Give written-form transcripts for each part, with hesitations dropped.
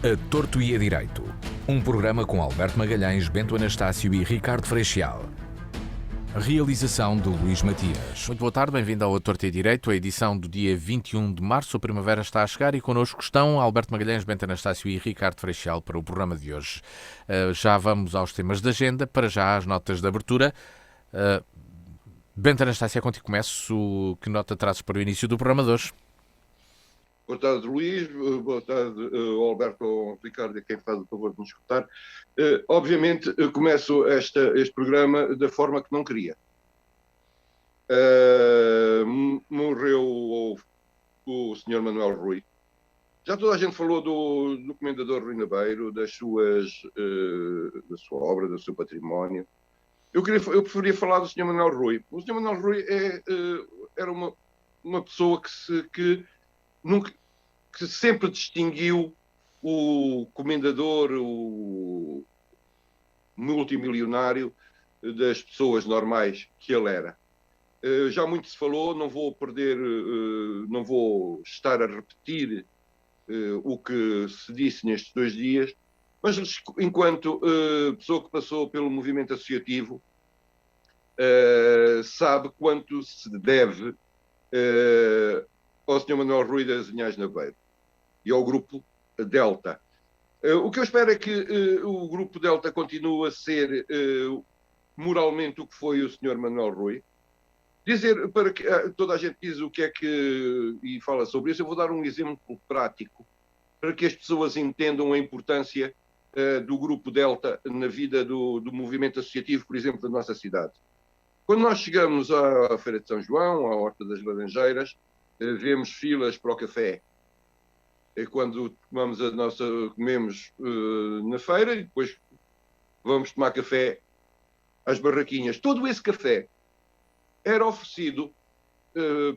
A Torto e a Direito. Um programa com Alberto Magalhães, Bento Anastácio e Ricardo Freixal. Realização de Luís Matias. Muito boa tarde, bem-vindo ao A Torto e a Direito, a edição do dia 21 de março. A primavera está a chegar e connosco estão Alberto Magalhães, Bento Anastácio e Ricardo Freixal para o programa de hoje. Já vamos aos temas da agenda, para já as notas de abertura. Bento Anastácio, é contigo que começo. Que nota trazes para o início do programa de hoje? Boa tarde, Luís. Boa tarde, Alberto, ao Ricardo, a quem faz o favor de nos escutar. Obviamente, começo este programa da forma que não queria. Morreu o Sr. Manuel Rui. Já toda a gente falou do Comendador Rui Nabeiro, da sua obra, do seu património. Eu preferia falar do Sr. Manuel Rui. O Sr. Manuel Rui era uma pessoa que sempre distinguiu o comendador, o multimilionário das pessoas normais que ele era. Já muito se falou, não vou estar a repetir o que se disse nestes 2 dias, mas enquanto pessoa que passou pelo movimento associativo, sabe quanto se deve ao Sr. Manuel Rui das Vinhais Nabeiro e ao Grupo Delta. O que eu espero é que o Grupo Delta continue a ser moralmente o que foi o Sr. Manuel Rui. Dizer, para que toda a gente diz o que é que e fala sobre isso, eu vou dar um exemplo prático para que as pessoas entendam a importância do Grupo Delta na vida do movimento associativo, por exemplo, da nossa cidade. Quando nós chegamos à Feira de São João, à Horta das Laranjeiras, vemos filas para o café. É quando comemos na feira e depois vamos tomar café às barraquinhas. Todo esse café era oferecido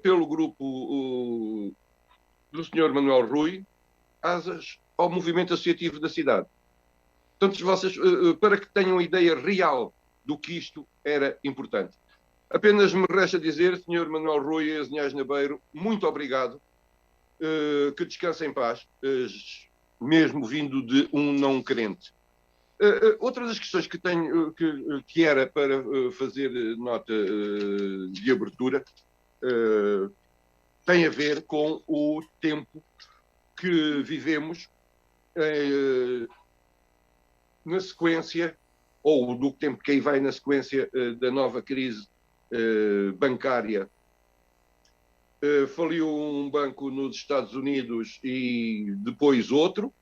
pelo grupo do Sr. Manuel Rui ao movimento associativo da cidade. Portanto, vocês, para que tenham ideia real do que isto era importante. Apenas me resta dizer, Sr. Manuel Rui e as Vinhais Nabeiro, muito obrigado, que descanse em paz, mesmo vindo de um não crente. Outra das questões que tenho, que era para fazer nota de abertura, tem a ver com o tempo que vivemos na sequência, ou do tempo que aí vai na sequência da nova crise bancária. Faliu um banco nos Estados Unidos e depois outro.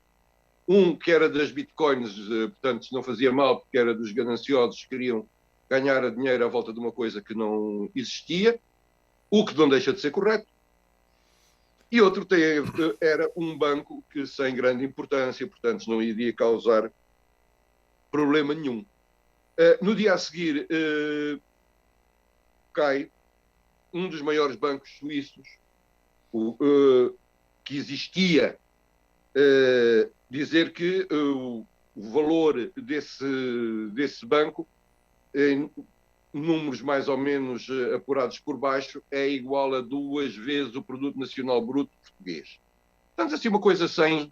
Um que era das bitcoins, portanto não fazia mal porque era dos gananciosos que queriam ganhar dinheiro à volta de uma coisa que não existia, o que não deixa de ser correto. E outro era um banco que sem grande importância, portanto não iria causar problema nenhum. No dia a seguir cai um dos maiores bancos suíços que existia, dizer que o valor desse banco, em números mais ou menos apurados por baixo, é igual a 2 vezes o Produto Nacional Bruto português. Portanto, assim, uma coisa sem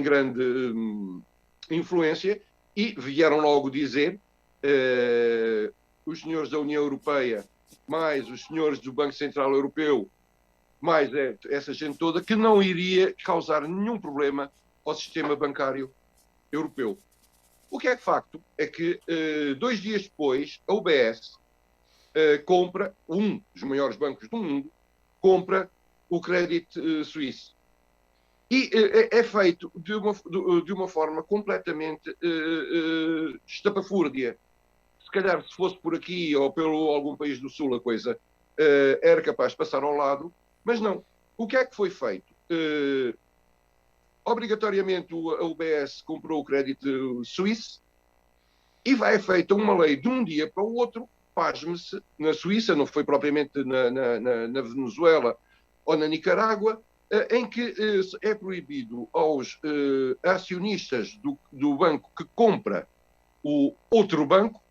grande influência, e vieram logo dizer os senhores da União Europeia, mais os senhores do Banco Central Europeu, mais essa gente toda, que não iria causar nenhum problema ao sistema bancário europeu. O que é facto é que 2 dias depois a UBS compra, um dos maiores bancos do mundo, compra o Credit Suisse. E é feito de uma forma completamente estapafúrdia. Se calhar, se fosse por aqui ou pelo algum país do Sul, a coisa era capaz de passar ao lado, mas não. O que é que foi feito? Obrigatoriamente a UBS comprou o crédito suíço e vai feita uma lei de um dia para o outro, pasme-se, na Suíça, não foi propriamente na Venezuela ou na Nicarágua, em que é proibido aos acionistas do banco que compra o outro banco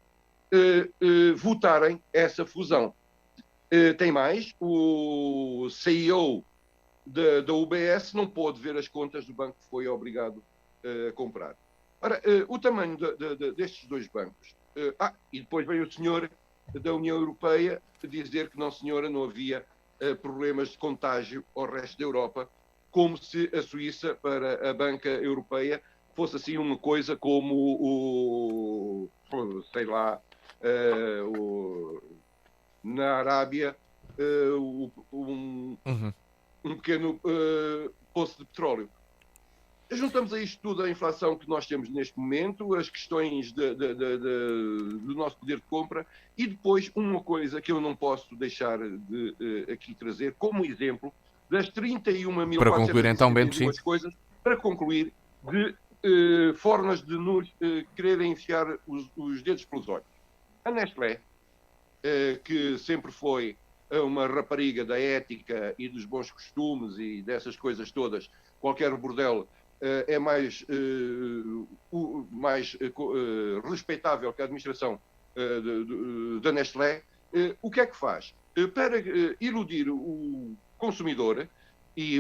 votarem essa fusão. Tem mais, o CEO da UBS não pôde ver as contas do banco que foi obrigado a comprar. Ora, o tamanho destes dois bancos. E depois veio o senhor da União Europeia dizer que não, senhora, não havia problemas de contágio ao resto da Europa, como se a Suíça, para a banca europeia, fosse assim uma coisa como sei lá, na Arábia, um pequeno poço de petróleo. Juntamos a isto tudo a inflação que nós temos neste momento, as questões do nosso poder de compra e depois uma coisa que eu não posso deixar de aqui trazer como exemplo das 31.472 Para concluir então, Bento, sim. coisas, para concluir, de formas de nos quererem enfiar os dedos pelos olhos. A Nestlé, que sempre foi uma rapariga da ética e dos bons costumes e dessas coisas todas, qualquer bordel é mais respeitável que a administração da Nestlé, o que é que faz? Para iludir o consumidor,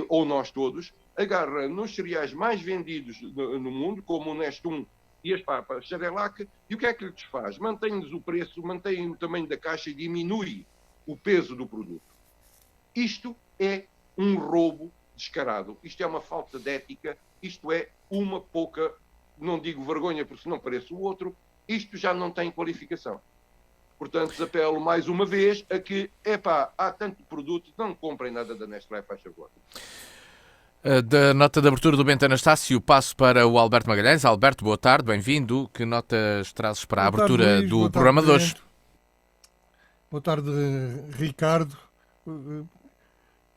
ou nós todos, agarra nos cereais mais vendidos no mundo, como o Nestum e as papas Cerelac, e o que é que lhes faz? Mantém-lhes o preço, mantém o tamanho da caixa e diminui o peso do produto. Isto é um roubo descarado. Isto é uma falta de ética. Isto é uma pouca, não digo vergonha, porque senão parece o outro, isto já não tem qualificação. Portanto, desapelo mais uma vez a que, há tanto produto, não comprem nada da Nestlé, faz favor. Da nota de abertura do Bento Anastácio, passo para o Alberto Magalhães. Alberto, boa tarde, bem-vindo. Que notas trazes para a abertura do programa de hoje? Boa tarde, Ricardo,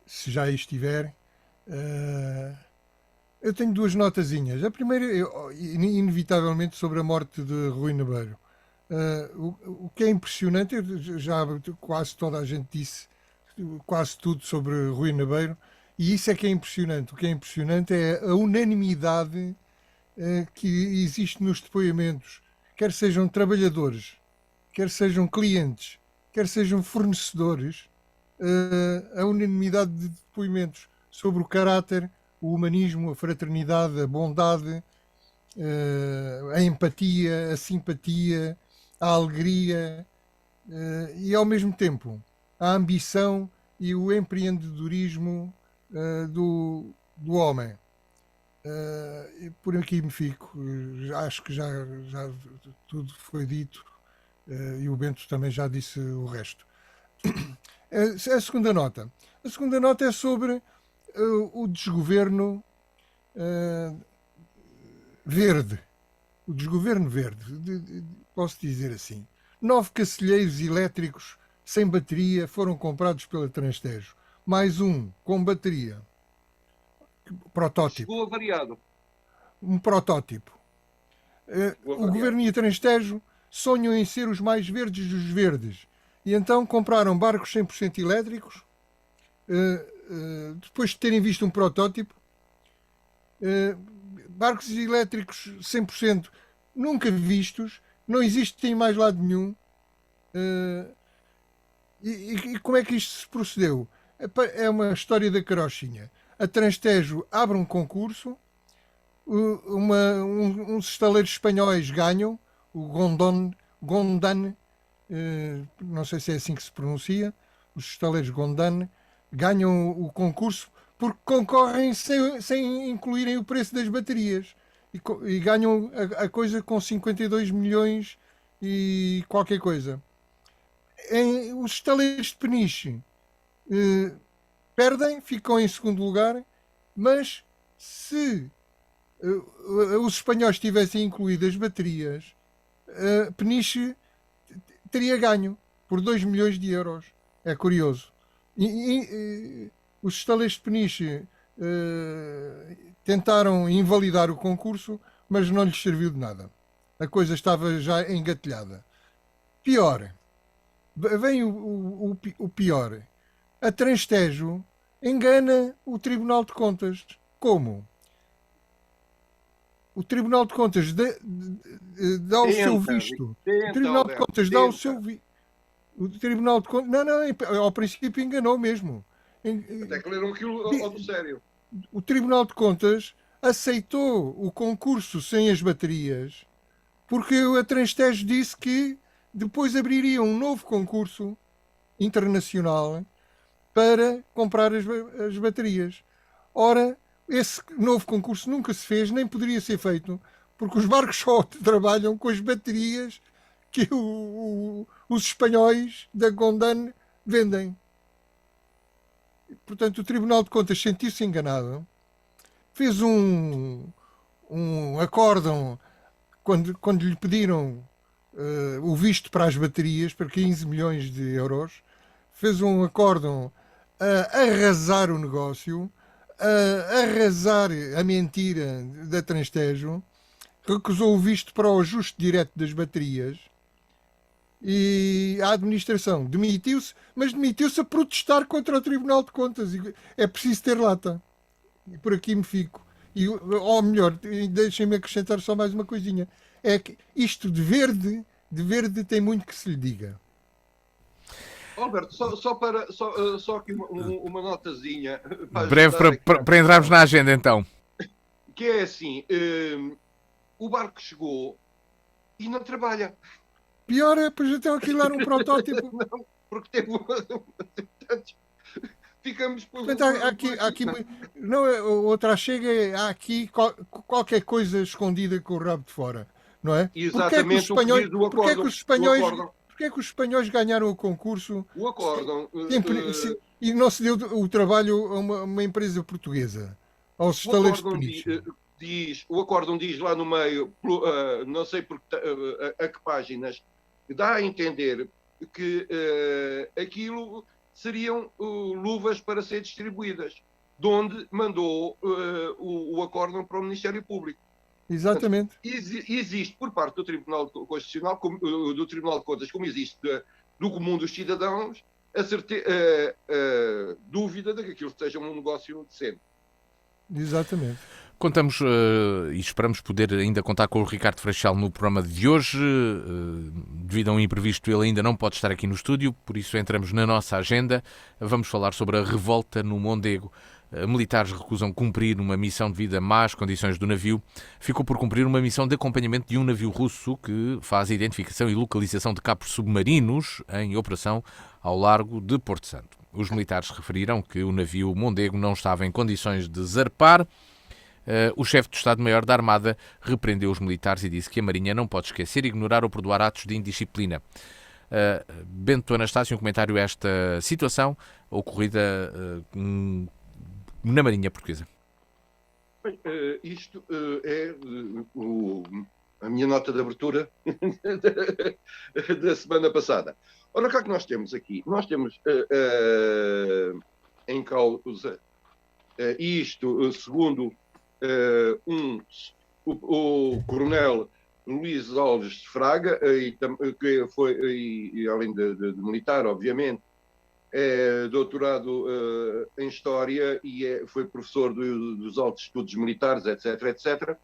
se já estiver. Eu tenho duas notazinhas. A primeira, inevitavelmente, sobre a morte de Rui Nabeiro. O que é impressionante, já quase toda a gente disse quase tudo sobre Rui Nabeiro, e isso é que é impressionante. O que é impressionante é a unanimidade que existe nos depoimentos, quer sejam trabalhadores, quer sejam clientes, quer sejam fornecedores, a unanimidade de depoimentos sobre o caráter, o humanismo, a fraternidade, a bondade, a empatia, a simpatia, a alegria e, ao mesmo tempo, a ambição e o empreendedorismo do homem. Por aqui me fico. Acho que já tudo foi dito e o Bento também já disse o resto. A segunda nota. A segunda nota é sobre o desgoverno verde. O desgoverno verde, posso dizer assim. 9 cacilheiros elétricos sem bateria foram comprados pela Transtejo. Mais um com bateria. Protótipo. Chegou avariado. Um protótipo. O governo e a Transtejo sonham em ser os mais verdes dos verdes. E então compraram barcos 100% elétricos, depois de terem visto um protótipo, barcos elétricos 100% nunca vistos, não existem em mais lado nenhum. E como é que isto se procedeu? É uma história da carochinha. A Transtejo abre um concurso, uns estaleiros espanhóis ganham, o Gondan, não sei se é assim que se pronuncia, os estaleiros Gondan ganham o concurso porque concorrem sem incluírem o preço das baterias e ganham a coisa com 52 milhões e qualquer coisa. Os estaleiros de Peniche perdem, ficam em segundo lugar, mas se os espanhóis tivessem incluído as baterias, Peniche teria ganho por 2 milhões de euros. É curioso. Os estaleiros de Peniche tentaram invalidar o concurso, mas não lhes serviu de nada. A coisa estava já engatilhada. Pior. Vem o pior. A Transtejo engana o Tribunal de Contas. Como? O Tribunal de Contas dá o seu visto. O Tribunal de Contas dá o seu visto. O Tribunal de Contas... Não, ao princípio enganou mesmo. Até que leram aquilo ao do sério. O Tribunal de Contas aceitou o concurso sem as baterias porque a Transtejo disse que depois abriria um novo concurso internacional para comprar as baterias. Ora, esse novo concurso nunca se fez, nem poderia ser feito, porque os barcos só trabalham com as baterias que os espanhóis da Gondan vendem. Portanto, o Tribunal de Contas sentiu-se enganado, fez um acórdão quando lhe pediram o visto para as baterias, para 15 milhões de euros, fez um acórdão a arrasar o negócio, a arrasar a mentira da Transtejo, recusou o visto para o ajuste direto das baterias e a administração demitiu-se, mas demitiu-se a protestar contra o Tribunal de Contas. É preciso ter lata. E por aqui me fico. Ou melhor, deixem-me acrescentar só mais uma coisinha. É que isto de verde tem muito que se lhe diga. Alberto, só aqui uma notazinha. Breve para entrarmos na agenda, então. Que é assim, o barco chegou e não trabalha. Pior é, pois até alquilar um protótipo. Não, porque teve... Ficamos por... Portanto, há aqui não, outra chega, há aqui qualquer coisa escondida com o rabo de fora, não é? Exatamente. Porquê é que os espanhóis ganharam o concurso? O acórdão. E não se deu o trabalho a uma empresa portuguesa, aos estaleiros de Peniche. O acórdão diz lá no meio, não sei a que páginas, dá a entender que aquilo seriam luvas para ser distribuídas, de onde mandou o acórdão para o Ministério Público. Exatamente. Portanto, existe por parte do Tribunal Constitucional, do Tribunal de Contas, como existe do comum dos cidadãos, a dúvida de que aquilo seja um negócio decente. Exatamente. Contamos e esperamos poder ainda contar com o Ricardo Freixal no programa de hoje. Devido a um imprevisto, ele ainda não pode estar aqui no estúdio, por isso entramos na nossa agenda. Vamos falar sobre a revolta no Mondego. Militares recusam cumprir uma missão devido a más condições do navio. Ficou por cumprir uma missão de acompanhamento de um navio russo que faz a identificação e localização de capos submarinos em operação ao largo de Porto Santo. Os militares referiram que o navio Mondego não estava em condições de zarpar. O chefe do Estado-Maior da Armada repreendeu os militares e disse que a Marinha não pode esquecer, ignorar ou perdoar atos de indisciplina. Bento Anastácio, um comentário a esta situação ocorrida na Marinha Portuguesa. Bem, isto é a minha nota de abertura da semana passada. Ora, o que é que nós temos aqui? Nós temos em causa isto, segundo o coronel Luís Alves de Fraga, que foi, e além de militar, obviamente, é doutorado em História e foi professor dos altos estudos militares, etc., etc.,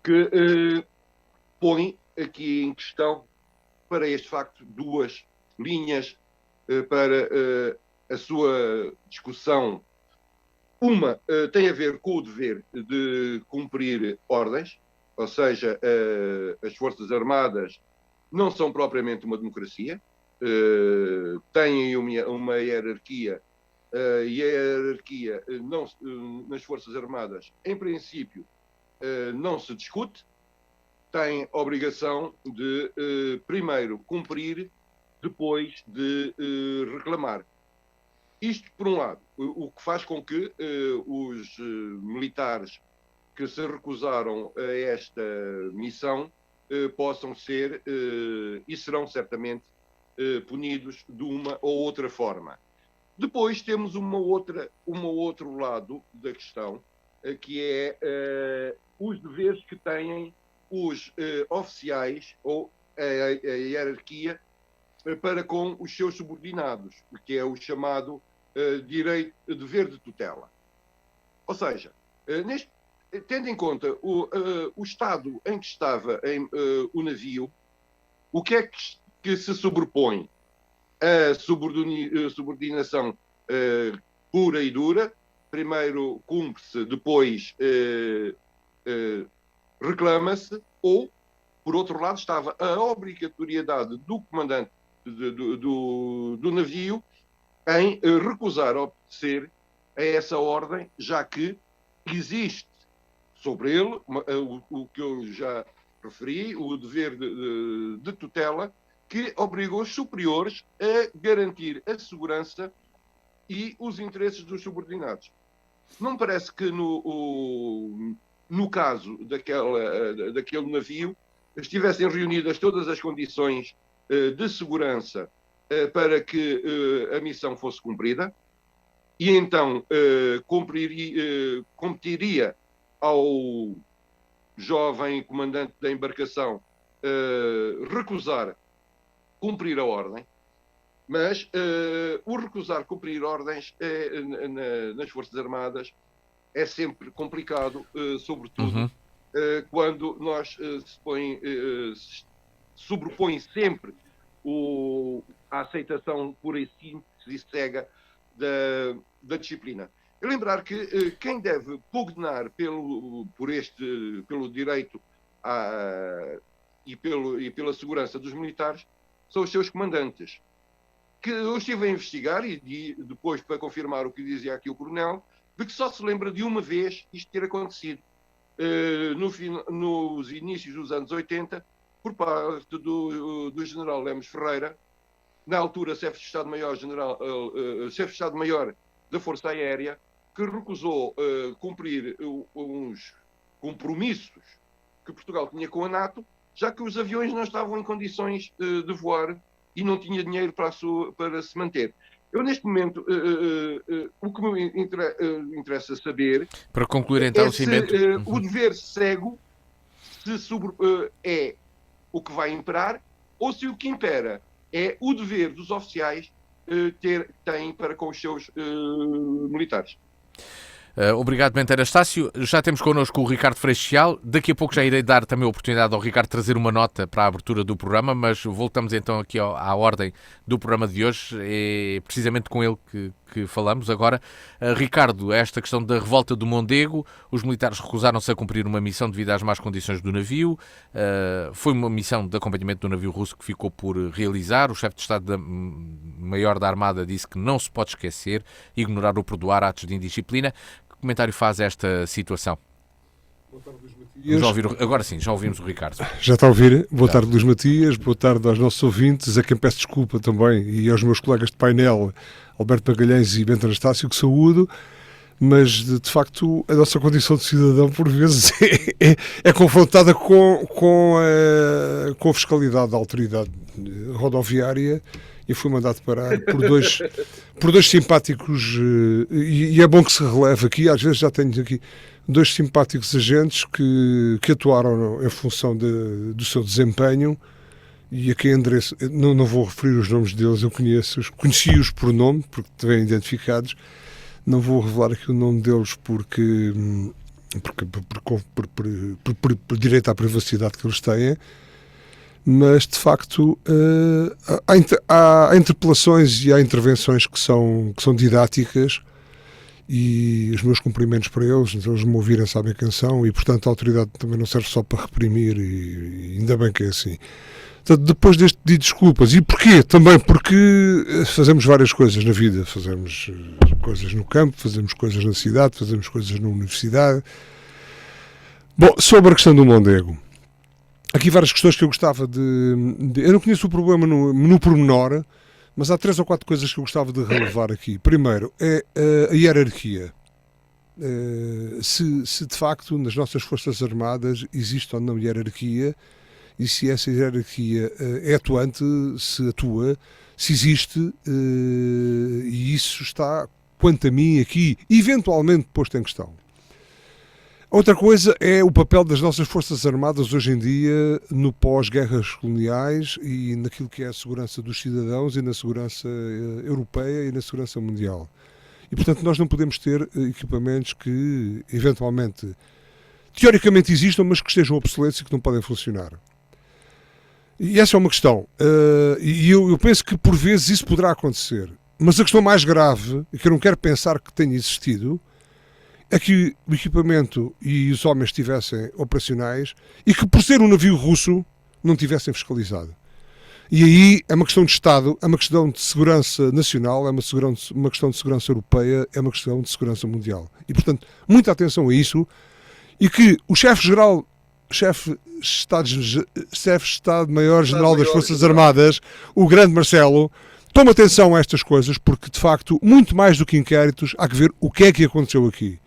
que põe aqui em questão, para este facto, duas linhas para a sua discussão. Uma tem a ver com o dever de cumprir ordens, ou seja, as Forças Armadas não são propriamente uma democracia, têm uma hierarquia, e a hierarquia nas Forças Armadas, em princípio, não se discute, tem a obrigação de primeiro cumprir, depois de reclamar. Isto, por um lado, o que faz com que os militares que se recusaram a esta missão possam ser e serão certamente punidos de uma ou outra forma. Depois temos um outro lado da questão, que é os deveres que têm os oficiais ou a hierarquia para com os seus subordinados, que é o chamado dever de tutela. Ou seja, tendo em conta o estado em que estava o navio, o que é que se sobrepõe? A subordinação pura e dura. Primeiro cumpre-se, depois reclama-se, ou, por outro lado, estava a obrigatoriedade do comandante do navio em recusar obedecer a essa ordem, já que existe sobre ele o que eu já referi, o dever de tutela, que obrigou os superiores a garantir a segurança e os interesses dos subordinados. Não me parece que no caso daquele navio estivessem reunidas todas as condições de segurança para que a missão fosse cumprida, e então competiria ao jovem comandante da embarcação recusar cumprir a ordem. Mas o recusar cumprir ordens nas Forças Armadas é sempre complicado, sobretudo quando se sobrepõe sempre a aceitação pura e simples e cega da disciplina. Lembrar que quem deve pugnar pelo direito e pela segurança dos militares são os seus comandantes, que eu estive a investigar, e depois, para confirmar o que dizia aqui o coronel, de que só se lembra de uma vez isto ter acontecido, nos inícios dos anos 80, por parte do general Lemos Ferreira, na altura chefe de Estado-Maior da Força Aérea, que recusou cumprir uns compromissos que Portugal tinha com a NATO, já que os aviões não estavam em condições de voar e não tinha dinheiro para se manter. Eu, neste momento, o que me interessa saber... Para concluir, então, é se o dever cego é o que vai imperar, ou se o que impera é o dever dos oficiais têm para com os seus militares. Obrigado, Bento Anastácio. Já temos connosco o Ricardo Freixal. Daqui a pouco já irei dar também a oportunidade ao Ricardo trazer uma nota para a abertura do programa, mas voltamos então aqui à ordem do programa de hoje. É precisamente com ele que falamos agora. Ricardo, esta questão da revolta do Mondego, os militares recusaram-se a cumprir uma missão devido às más condições do navio. Foi uma missão de acompanhamento do navio russo que ficou por realizar. O chefe de Estado-Maior da Armada disse que não se pode esquecer, ignorar ou perdoar atos de indisciplina. Que comentário faz esta situação? Boa tarde, Luís Matias. Agora sim, já ouvimos o Ricardo. Já está a ouvir? Boa tarde, Luís Matias. Boa tarde aos nossos ouvintes, a quem peço desculpa também, e aos meus colegas de painel, Alberto Magalhães e Bento Anastácio, que saúdo, mas de facto a nossa condição de cidadão por vezes é confrontada com a fiscalidade da autoridade rodoviária. E fui mandado parar por dois simpáticos, e é bom que se releve aqui, às vezes já tenho aqui dois simpáticos agentes que atuaram em função do seu desempenho, e a quem endereço, não vou referir os nomes deles, eu conheci-os por nome, porque vêm identificados, não vou revelar aqui o nome deles por direito à privacidade que eles têm. Mas, de facto, há interpelações e há intervenções que são didáticas, e os meus cumprimentos para eles, se eles me ouvirem sabem quem são, e, portanto, a autoridade também não serve só para reprimir, e ainda bem que é assim. Portanto, depois deste pedido de desculpas, e porquê? Também porque fazemos várias coisas na vida, fazemos coisas no campo, fazemos coisas na cidade, fazemos coisas na universidade. Bom, sobre a questão do Mondego, aqui várias questões que eu gostava de... Eu não conheço o problema no pormenor, mas há 3 ou 4 coisas que eu gostava de relevar aqui. Primeiro, é a hierarquia. Se de facto nas nossas Forças Armadas existe ou não hierarquia, e se essa hierarquia é atuante, se atua, se existe, e isso está, quanto a mim, aqui, eventualmente posto em questão. Outra coisa é o papel das nossas Forças Armadas hoje em dia no pós-guerras coloniais e naquilo que é a segurança dos cidadãos e na segurança europeia e na segurança mundial. E, portanto, nós não podemos ter equipamentos que, eventualmente, teoricamente existam, mas que estejam obsoletos e que não podem funcionar. E essa é uma questão. E eu penso que, por vezes, isso poderá acontecer. Mas a questão mais grave, e que eu não quero pensar que tenha existido, é que o equipamento e os homens estivessem operacionais e que, por ser um navio russo, não tivessem fiscalizado. E aí é uma questão de Estado, é uma questão de segurança nacional, é uma questão de segurança europeia, é uma questão de segurança mundial. E, portanto, muita atenção a isso, e que o chefe de Estado-Maior-General das Forças Armadas, o grande Marcelo, toma atenção a estas coisas, porque, de facto, muito mais do que inquéritos, há que ver o que é que aconteceu aqui.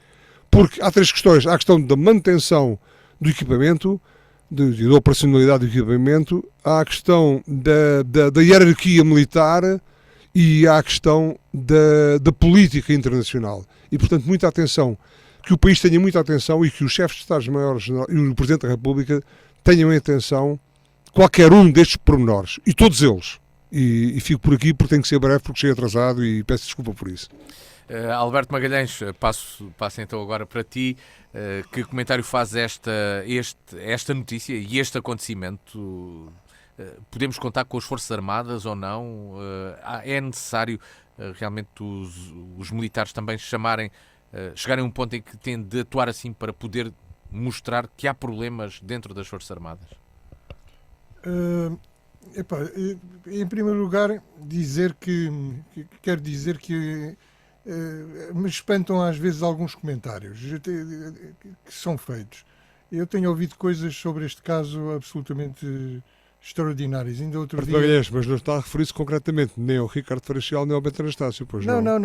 Porque há três questões. Há a questão da manutenção do equipamento, da operacionalidade do equipamento, há a questão da hierarquia militar e há a questão da política internacional. E, portanto, muita atenção, que o país tenha muita atenção e que os chefes de Estados-Maiores e o Presidente da República tenham em atenção qualquer um destes pormenores, e todos eles. E fico por aqui porque tenho que ser breve, porque cheguei atrasado e peço desculpa por isso. Alberto Magalhães, passo então agora para ti. Que comentário faz esta notícia e este acontecimento? Podemos contar com as Forças Armadas ou não? É necessário realmente os militares também chegarem a um ponto em que têm de atuar assim para poder mostrar que há problemas dentro das Forças Armadas? Em primeiro lugar, quero dizer que me espantam às vezes alguns comentários que são feitos. Eu tenho ouvido coisas sobre este caso absolutamente extraordinárias. Ainda outro dia... Mas não está a referir-se concretamente nem ao Ricardo Freixal nem ao Bento Anastácio, pois não? Não.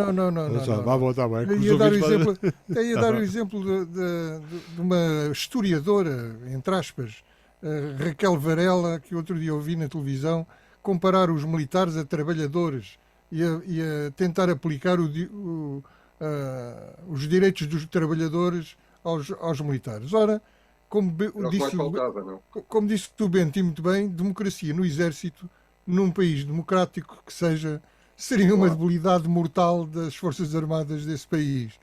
Ia dar o exemplo de uma historiadora, entre aspas, Raquel Varela, que outro dia ouvi na televisão, comparar os militares a trabalhadores e a tentar aplicar os direitos dos trabalhadores aos militares. Ora, como disse o Bento, e muito bem, democracia no exército, num país democrático que seja, seria uma debilidade mortal das Forças Armadas desse país.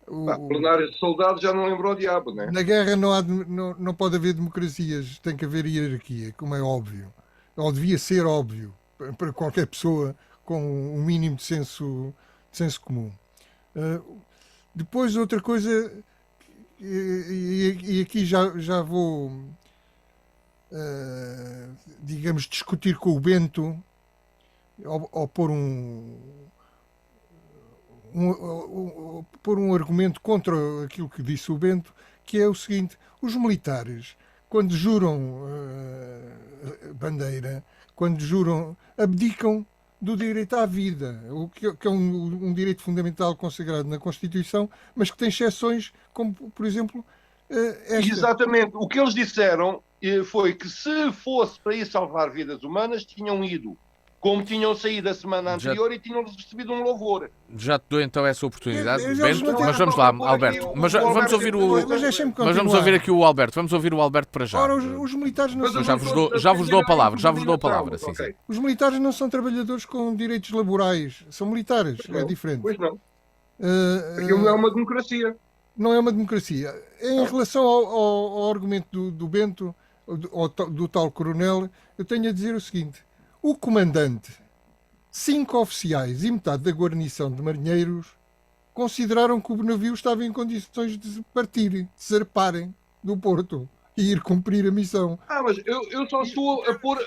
Plenário de soldados já não lembrou o diabo, né? Na guerra não pode haver democracias, tem que haver hierarquia, como é óbvio. Ou devia ser óbvio para qualquer pessoa com um mínimo de senso comum. Depois, outra coisa, e aqui já vou, digamos, discutir com o Bento, ou pôr um argumento contra aquilo que disse o Bento, que é o seguinte: os militares, quando juram bandeira, quando juram, abdicam do direito à vida, o que é um direito fundamental consagrado na Constituição, mas que tem exceções, como, por exemplo, esta. Exatamente. O que eles disseram foi que, se fosse para ir salvar vidas humanas, tinham ido, como tinham saído a semana anterior, e tinham recebido um louvor. Já te dou então essa oportunidade, Bento, mas vamos lá, Alberto. Mas vamos ouvir mas vamos ouvir aqui o Alberto. Vamos ouvir o Alberto para já. Ora, os militares não são... Já vos dou a palavra. Sim. Os militares não são trabalhadores com direitos laborais. São militares, é diferente. Pois não. Aquilo não é uma democracia. Não é uma democracia. Em relação ao argumento do Bento, do tal coronel, eu tenho a dizer o seguinte: o comandante, 5 oficiais e metade da guarnição de marinheiros consideraram que o navio estava em condições de partir, de zarparem do porto e ir cumprir a missão. Mas eu só estou a pôr...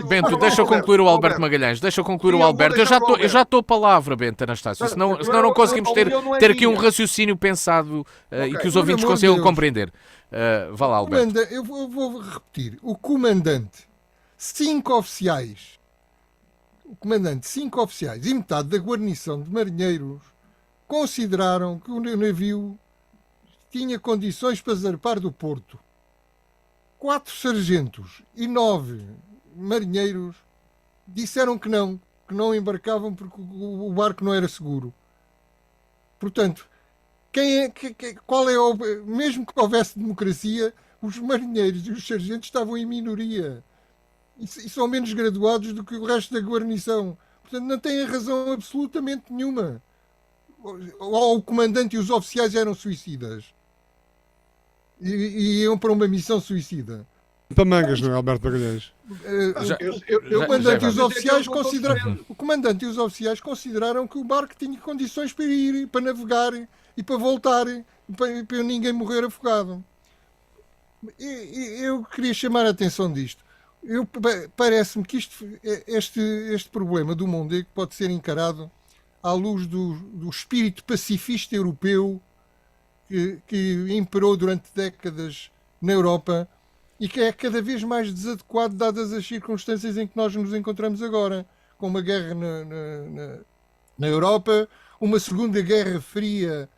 Bento, deixa eu concluir o Alberto Magalhães. Deixa eu concluir o Alberto. Eu já estou a palavra, Bento Anastácio. Senão não conseguimos ter aqui um raciocínio pensado e que os ouvintes consigam compreender. Vá lá, Alberto. Eu vou repetir. O comandante, 5 oficiais e metade da guarnição de marinheiros consideraram que o navio tinha condições para zarpar do porto. 4 sargentos e 9 marinheiros disseram que não embarcavam porque o barco não era seguro. Portanto, mesmo que houvesse democracia, os marinheiros e os sargentos estavam em minoria e são menos graduados do que o resto da guarnição. Portanto, não têm razão absolutamente nenhuma. Ou o comandante e os oficiais eram suicidas e iam para uma missão suicida. Para mangas, não é, Alberto Magalhães? O comandante e os oficiais o comandante e os oficiais consideraram que o barco tinha condições para ir, para navegar e para voltar, para ninguém morrer afogado. Eu queria chamar a atenção disto. Parece-me que este problema do Mondego pode ser encarado à luz do espírito pacifista europeu que imperou durante décadas na Europa e que é cada vez mais desadequado dadas as circunstâncias em que nós nos encontramos agora, com uma guerra na Europa, uma segunda guerra fria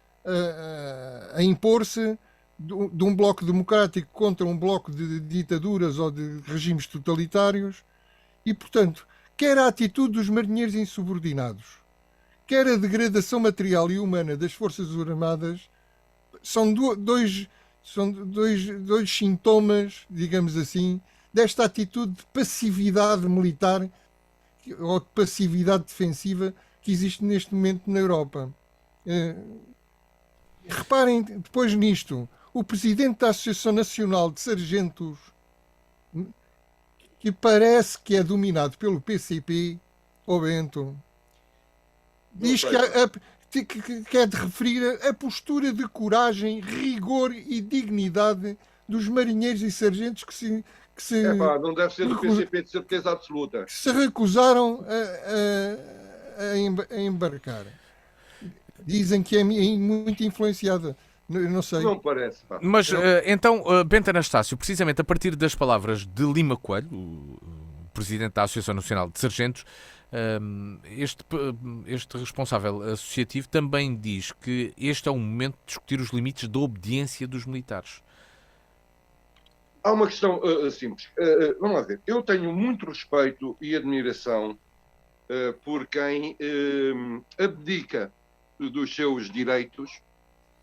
a impor-se, de um bloco democrático contra um bloco de ditaduras ou de regimes totalitários, e, portanto, quer a atitude dos marinheiros insubordinados, quer a degradação material e humana das Forças Armadas, são dois sintomas, digamos assim, desta atitude de passividade militar ou de passividade defensiva que existe neste momento na Europa. Reparem depois nisto. O presidente da Associação Nacional de Sargentos, que parece que é dominado pelo PCP, o Bento, diz que é de referir a postura de coragem, rigor e dignidade dos marinheiros e sargentos que não deve ser do PCP, de certeza absoluta. Que se recusaram a embarcar. Dizem que é muito influenciada. Não sei. Não parece. Pá. Mas, então, Bento Anastácio, precisamente a partir das palavras de Lima Coelho, o presidente da Associação Nacional de Sargentos, este responsável associativo também diz que este é o momento de discutir os limites da obediência dos militares. Há uma questão simples. Vamos lá ver. Eu tenho muito respeito e admiração por quem abdica dos seus direitos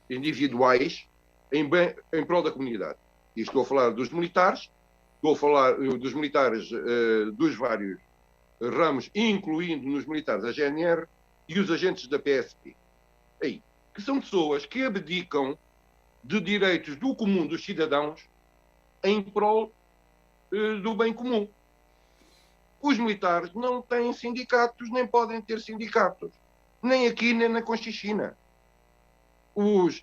individuais em prol da comunidade. E estou a falar dos militares, estou a falar dos militares dos vários ramos, incluindo nos militares a GNR e os agentes da PSP. Aí, que são pessoas que abdicam de direitos do comum dos cidadãos em prol do bem comum. Os militares não têm sindicatos, nem podem ter sindicatos. Nem aqui, nem na Conchichina.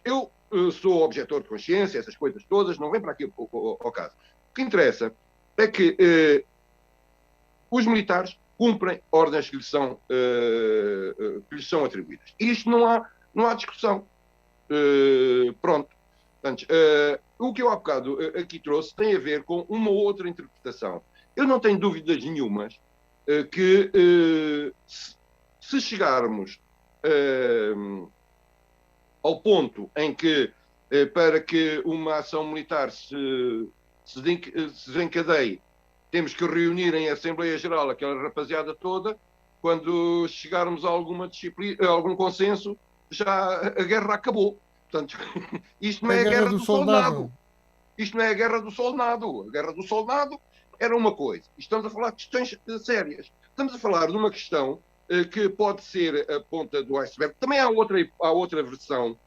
Eu sou objetor de consciência, essas coisas todas, não vem para aqui ao caso. O que interessa é que os militares cumprem ordens que lhes são atribuídas. E isto não há discussão. Pronto. Portanto, o que eu há bocado aqui trouxe tem a ver com uma outra interpretação. Eu não tenho dúvidas nenhumas que se chegarmos ao ponto em que, para que uma ação militar se desencadeie, temos que reunir em Assembleia Geral aquela rapaziada toda, quando chegarmos a alguma disciplina, a algum consenso, já a guerra acabou. Portanto, isto não é a guerra do soldado. Isto não é a guerra do soldado. A guerra do soldado era uma coisa. Estamos a falar de questões sérias. Estamos a falar de uma questão que pode ser a ponta do iceberg. Também há outra versão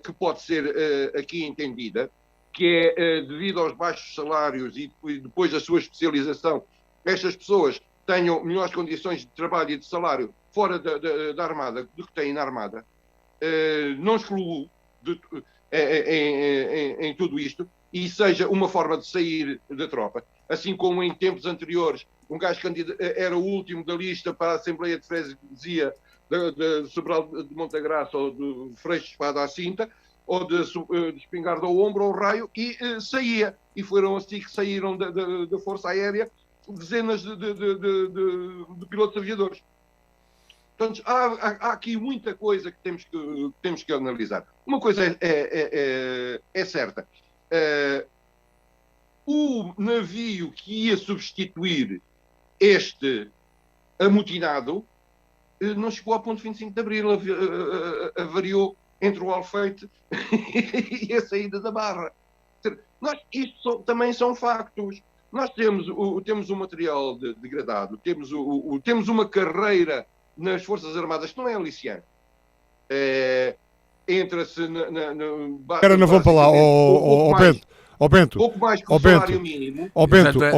que pode ser aqui entendida, que é devido aos baixos salários e depois da sua especialização, estas pessoas tenham melhores condições de trabalho e de salário fora da Armada do que têm na Armada. Não excluo em tudo isto e seja uma forma de sair da tropa. Assim como em tempos anteriores, um gajo era o último da lista para a Assembleia de Freguesia de Sobral de Montagraça ou de Freixo de Espada à Cinta, ou de espingarda ao ombro ou ao raio, e saía. E foram assim que saíram da Força Aérea dezenas de pilotos aviadores. Portanto, há aqui muita coisa que temos que analisar. Uma coisa é certa. O navio que ia substituir este amotinado não chegou ao ponto 25 de Abril, avariou entre o Alfeite e a saída da Barra. Isto também são factos. Nós temos o material degradado, temos uma carreira nas Forças Armadas que não é aliciante. Entra-se Era, não vão para lá, Bento, pouco mais que ó o Bento, salário mínimo.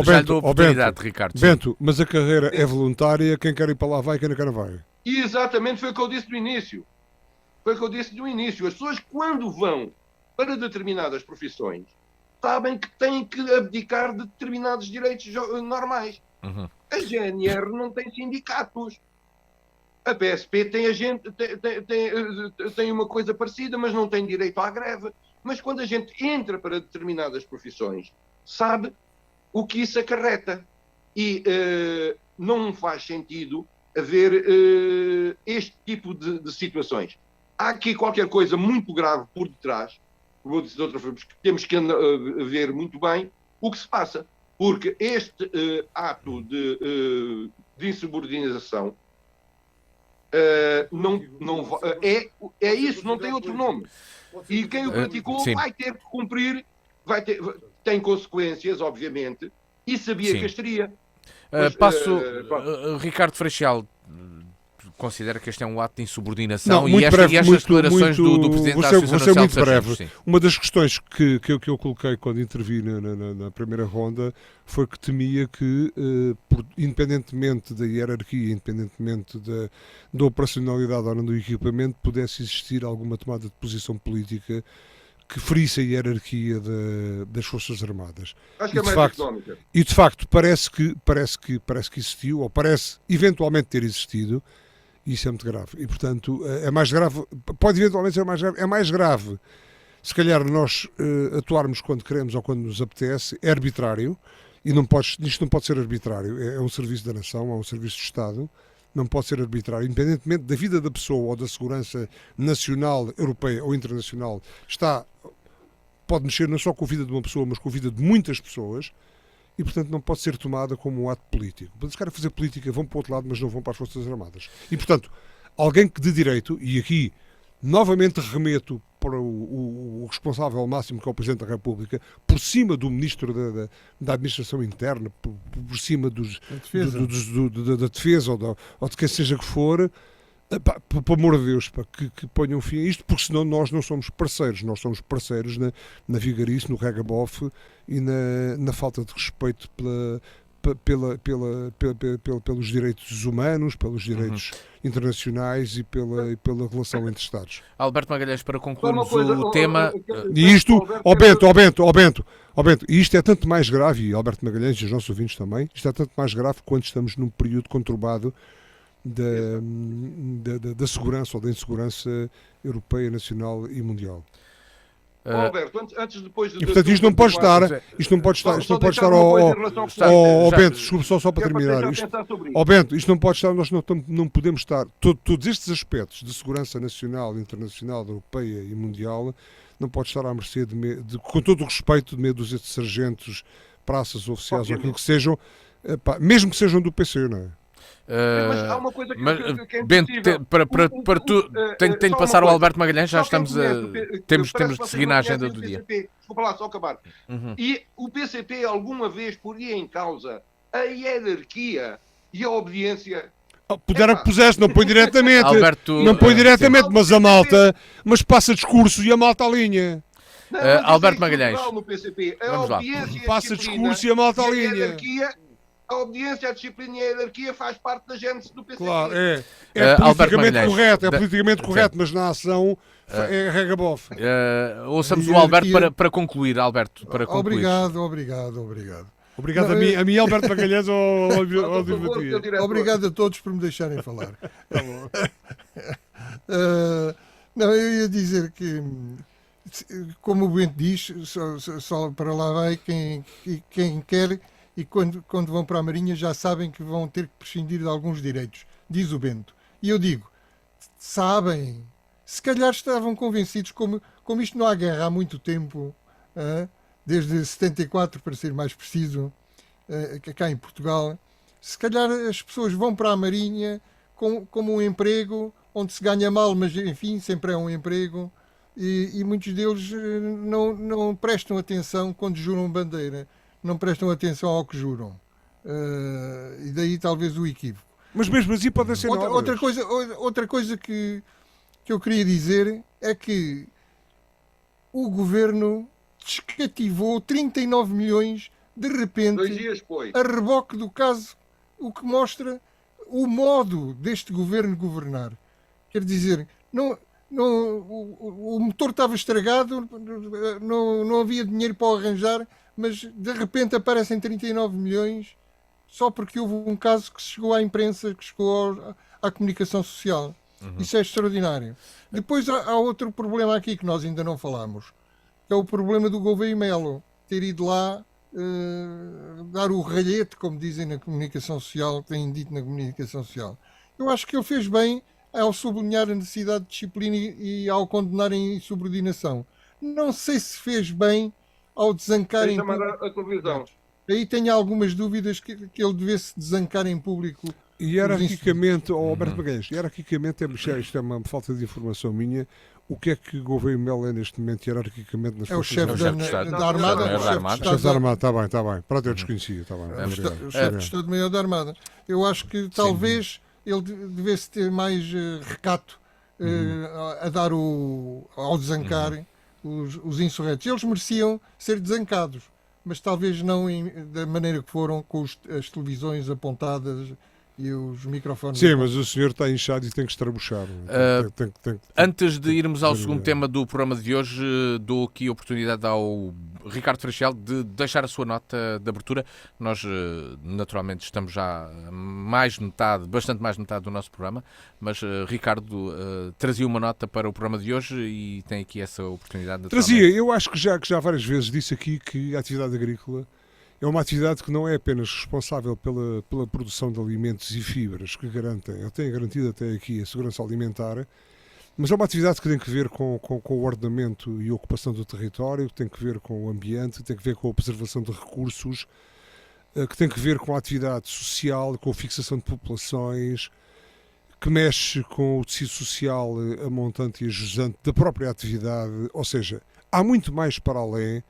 Já lhe dou a oportunidade, Ricardo. Sim. Bento, mas a carreira é voluntária, quem quer ir para lá vai, quem não quer não vai. E exatamente foi o que eu disse no início. Foi o que eu disse no início. As pessoas, quando vão para determinadas profissões, sabem que têm que abdicar de determinados direitos normais. Uhum. A GNR não tem sindicatos. A PSP tem uma coisa parecida, mas não tem direito à greve. Mas quando a gente entra para determinadas profissões, sabe o que isso acarreta. E não faz sentido haver este tipo de situações. Há aqui qualquer coisa muito grave por detrás, vou dizer de outra forma, porque temos que ver muito bem o que se passa. Porque este ato de insubordinação é isso, não tem outro nome. E quem o praticou vai ter que cumprir, tem consequências, obviamente, e sabia que as teria. Ricardo Freixal considera que este é um ato de insubordinação. Não, estas declarações do Presidente da Associação Nacional de Sargentos. Uma das questões que eu coloquei quando intervi na primeira ronda foi que temia que, independentemente da hierarquia, independentemente da operacionalidade ou não do equipamento, pudesse existir alguma tomada de posição política que ferisse a hierarquia das Forças Armadas. Acho que é mais económica. E de facto parece que existiu, ou parece eventualmente ter existido. Isso é muito grave. E, portanto, é mais grave, pode eventualmente ser mais grave, é mais grave se calhar nós atuarmos quando queremos ou quando nos apetece, é arbitrário, e isto não pode ser arbitrário, é um serviço da nação, é um serviço de Estado, não pode ser arbitrário, independentemente da vida da pessoa ou da segurança nacional, europeia ou internacional, pode mexer não só com a vida de uma pessoa, mas com a vida de muitas pessoas, e, portanto, não pode ser tomada como um ato político. Para se querem fazer política, vão para o outro lado, mas não vão para as Forças Armadas. E, portanto, alguém que de direito, e aqui novamente remeto para o responsável máximo, que é o Presidente da República, por cima do Ministro da Administração Interna, por cima da defesa ou de quem seja que for, por amor de Deus, que ponham fim a isto, porque senão nós não somos parceiros. Nós somos parceiros na vigarice, no regabof e na falta de respeito pelos direitos humanos, pelos direitos internacionais e pela relação entre Estados. Alberto Magalhães, para concluirmos o tema... E isto, Bento, isto é tanto mais grave, e Alberto Magalhães e os nossos ouvintes também, isto é tanto mais grave quando estamos num período conturbado da segurança ou da insegurança europeia, nacional e mundial. Alberto, depois de... E portanto isto não pode estar Bento, desculpe só para terminar. Bento, isto não pode estar, nós não podemos estar, todos estes aspectos de segurança nacional, internacional, europeia e mundial, não pode estar à mercê com todo o respeito, de meia dúzia de sargentos, praças, oficiais, ou aquilo que sejam, mesmo que sejam do PC, não é? Mas há uma coisa que é Bento, para tu, tenho de passar ao Alberto Magalhães, já estamos temos de seguir na agenda do dia. Desculpa lá, só acabar. E o PCP alguma vez poria em causa a hierarquia e a obediência? Pudera que pusesse, não põe diretamente, Alberto, não põe diretamente, mas passa discurso e a malta alinha. Alberto Magalhães, vamos lá. Passa discurso e a malta alinha. A obediência, a disciplina e a hierarquia faz parte da gênese do PCP. Claro, é politicamente correto, mas na ação é regabof. Ouçamos o Alberto para concluir, Alberto, para concluir. Obrigado. Obrigado a mim, Alberto Magalhães, Obrigado a todos por me deixarem falar. Não, eu ia dizer que, como o Bento diz, só para lá vai quem quer. E quando vão para a Marinha já sabem que vão ter que prescindir de alguns direitos, diz o Bento. E eu digo, sabem, se calhar estavam convencidos, como isto não há guerra há muito tempo, desde 74 para ser mais preciso, cá em Portugal, se calhar as pessoas vão para a Marinha como um emprego onde se ganha mal, mas enfim, sempre é um emprego, e muitos deles não prestam atenção quando juram bandeira. Não prestam atenção ao que juram. E daí talvez o equívoco. Mas mesmo assim pode ser outra coisa que eu queria dizer é que o governo descativou 39 milhões de 2 repente, dias depois. a reboque do caso, o que mostra o modo deste governo governar. Quer dizer, o motor estava estragado, não havia dinheiro para o arranjar, mas de repente aparecem 39 milhões só porque houve um caso que chegou à imprensa, que chegou à comunicação social. Isso é extraordinário. Depois há outro problema aqui que nós ainda não falámos, que é o problema do Gouveia Melo ter ido lá dar o ralhete, como dizem na comunicação social, têm dito na comunicação social. Eu acho que ele fez bem ao sublinhar a necessidade de disciplina e ao condenar a insubordinação. Não sei se fez bem ao desancar Sem em chamar público. a televisão. Aí tenho algumas dúvidas que ele devesse desancar em público. E hierarquicamente, Alberto Magalhães, hierarquicamente, isto é uma falta de informação minha, o que é que Gouveia Melo é neste momento hierarquicamente nas É o chefe de Estado. da Armada. É o chefe de Chefe da Armada, está bem. Pronto, eu desconhecia, está bem. O chefe de Estado-Maior da Armada. Eu acho que talvez ele devesse ter mais recato a dar ao desancar os insurretos. Eles mereciam ser desancados, mas talvez não da maneira que foram, com as televisões apontadas e os microfones. Sim, mas o senhor está inchado e tem que estrabuchar. Antes de irmos ao segundo tema do programa de hoje, dou aqui a oportunidade ao Ricardo Freixel de deixar a sua nota de abertura. Nós, naturalmente, estamos já bastante mais de metade do nosso programa, mas Ricardo trazia uma nota para o programa de hoje e tem aqui essa oportunidade. Trazia, eu acho que já várias vezes disse aqui que a atividade agrícola é uma atividade que não é apenas responsável pela produção de alimentos e fibras que tem garantido até aqui a segurança alimentar, mas é uma atividade que tem que ver com o ordenamento e ocupação do território, que tem que ver com o ambiente, que tem que ver com a preservação de recursos, que tem que ver com a atividade social, com a fixação de populações, que mexe com o tecido social a montante e a jusante da própria atividade, ou seja, há muito mais para além